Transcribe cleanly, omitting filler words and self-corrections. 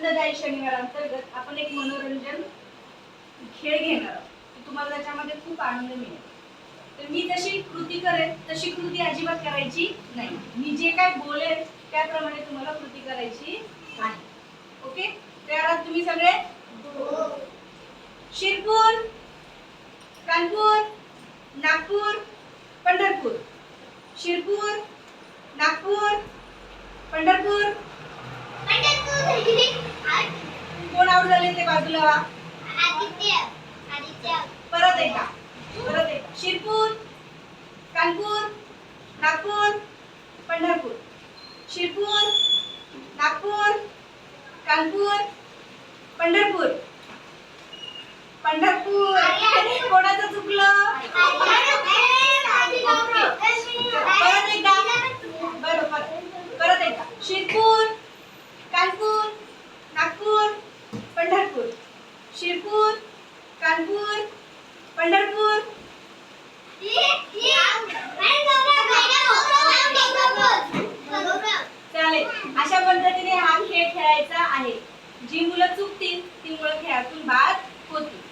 आनंददायी शनिवार अंतर्गत आपण एक मनोरंजन खेळ घेणार आहोत. तुम्हाला त्याच्यामध्ये खूप आनंद मिळेल. तर मी जशी कृती करेन तशी कृती अजिबात करायची नाही. मी जे काय बोलेन त्याप्रमाणे तुम्हाला कृती करायची आहे. ओके? तयार आहात तुम्ही सगळे? शिरपूर, कानपूर, नागपूर, पंढरपूर. शिरपूर, नागपूर, पंढरपूर. कोण आउट झाले ते बाजूला वा. परत एकदा. शिरपूर, कानपूर, नागपूर, पंढरपूर. शिरपूर, नागपूर, कानपूर, पंढरपूर. कोणाचं चुकलं? परत एकदा. बरोबर. परत एकदा. शिरपूर, कानपूर, नागपूर, पंढरपूर. शिरपूर, कानपूर, पंढरपूर. चालेल. अशा पद्धतीने हा खेळ खेळायचा आहे. जी मुलं चुकतील ती मुलं खेळातून बाद होतील.